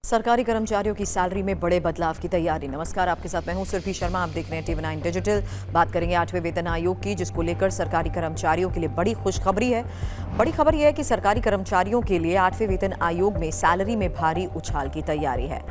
सरकारी कर्मचारियों की सैलरी में बड़े बदलाव की तैयारी। नमस्कार, आपके साथ मैं हूं सुरभि शर्मा। आप देख रहे हैं TV9 डिजिटल। बात करेंगे 8वें वेतन आयोग की, जिसको लेकर सरकारी कर्मचारियों के लिए बड़ी खुशखबरी है। बड़ी खबर यह है कि सरकारी कर्मचारियों के लिए 8वें वेतन आयोग में सैलरी में भारी उछाल की तैयारी है।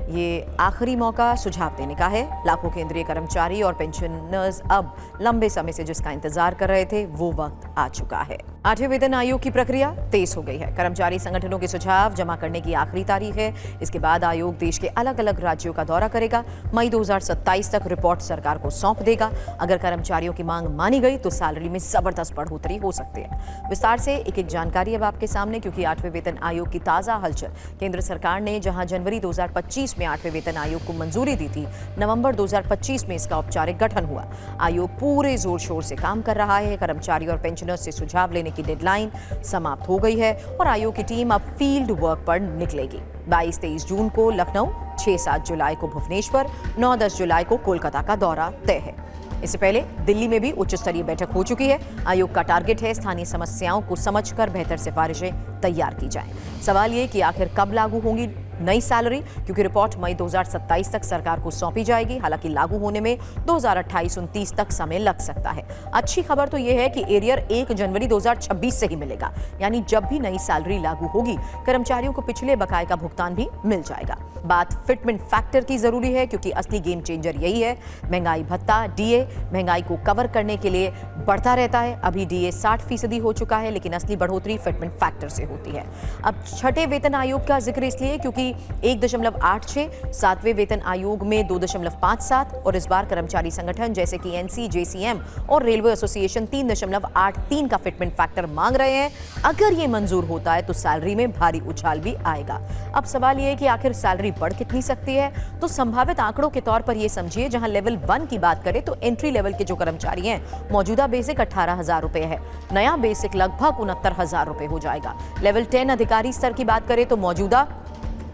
ये आखिरी मौका सुझाव देने का है। लाखों केंद्रीय कर्मचारी और पेंशनर्स अब लंबे समय से जिसका इंतजार कर रहे थे, वो वक्त आ चुका है। 8वें वेतन आयोग की प्रक्रिया तेज हो गई है। कर्मचारी संगठनों के सुझाव जमा करने की आखिरी तारीख है। इसके बाद आयोग देश के अलग अलग राज्यों का दौरा करेगा। मई 2027 तक रिपोर्ट सरकार को सौंप देगा। अगर कर्मचारियों की मांग मानी गई तो सैलरी में जबरदस्त बढ़ोतरी हो सकती है। विस्तार से एक एक जानकारी अब आपके सामने, क्योंकि 8वें वेतन आयोग की ताजा हलचल। केंद्र सरकार ने जहां जनवरी 2025 में 8वें वेतन आयोग को मंजूरी दी थी, नवंबर 2025 में इसका औपचारिक गठन हुआ। आयोग पूरे जोर शोर से काम कर रहा है। कर्मचारी और पेंशनर्स से सुझाव लेने की डेडलाइन समाप्त हो गई है और आयोग की टीम अब फील्ड वर्क पर निकलेगी। 22-23 जून को लखनऊ, 6-7 जुलाई को भुवनेश्वर, 9-10 जुलाई को कोलकाता का दौरा तय है। इससे पहले दिल्ली में भी उच्च स्तरीय बैठक हो चुकी है। आयोग का टारगेट है स्थानीय समस्याओं को समझकर बेहतर सिफारिशें तैयार की जाएं। सवाल ये कि आखिर कब लागू होंगी नई सैलरी, क्योंकि रिपोर्ट मई 2027 तक सरकार को सौंपी जाएगी। हालांकि लागू होने में 2028-29 तक समय लग सकता है। अच्छी खबर तो यह है कि एरियर 1 जनवरी 2026 से ही मिलेगा, यानी जब भी नई सैलरी लागू होगी, कर्मचारियों को पिछले बकाये का भुगतान भी मिल जाएगा। बात फिटमेंट फैक्टर की जरूरी है, क्योंकि असली गेम चेंजर यही है। महंगाई भत्ता डीए महंगाई को कवर करने के लिए बढ़ता रहता है। अभी डीए 60% हो चुका है, लेकिन असली बढ़ोतरी फिटमेंट फैक्टर से होती है। अब छठे वेतन आयोग का जिक्र इसलिए क्योंकि 1.86, 7वें वेतन आयोग में 2.57 और इस बार कर्मचारी संगठन जैसे कि एनसी, जेसीएम और रेलवे एसोसिएशन 3.83 का फिटमेंट फैक्टर मांग रहे हैं। अगर ये मंजूर होता है तो सैलरी में भारी उछाल भी आएगा। अब सवाल ये है कि आखिर सैलरी बढ़ कितनी सकती है। तो संभावित आंकड़ों के तौर पर यह समझिए, जहां लेवल 1 की बात करें तो एंट्री लेवल के जो कर्मचारी हैं, मौजूदा बेसिक 18,000 रुपए है, नया बेसिक लगभग 69,000 रुपए हो जाएगा। लेवल 10 अधिकारी स्तर की बात करें तो मौजूदा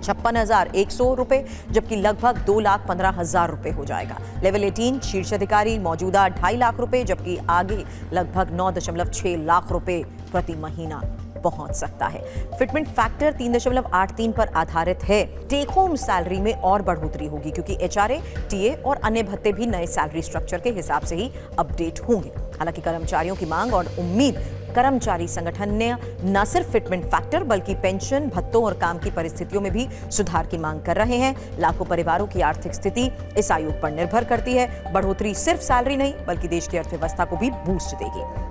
56,100 रुपए, जबकि लगभग 2,15,000 रुपए हो जाएगा। लेवल 18 शीर्ष अधिकारी मौजूदा 2.5 लाख रुपए, जबकि आगे लगभग 9.6 लाख रुपए प्रति महीना पहुंच सकता है। फिटमेंट फैक्टर 3.83 पर आधारित है। टेक होम सैलरी में और बढ़ोतरी होगी, क्योंकि एचआरए, टीए और अन्य भत्ते भी नए सैलरी स्ट्रक्चर के हिसाब से ही अपडेट होंगे। हालांकि कर्मचारियों की मांग और उम्मीद, कर्मचारी संगठन ने न सिर्फ फिटमेंट फैक्टर बल्कि पेंशन, भत्तों और काम की परिस्थितियों में भी सुधार की मांग कर रहे हैं। लाखों परिवारों की आर्थिक स्थिति इस आयोग पर निर्भर करती है। बढ़ोतरी सिर्फ सैलरी नहीं बल्कि देश की अर्थव्यवस्था को भी बूस्ट देगी।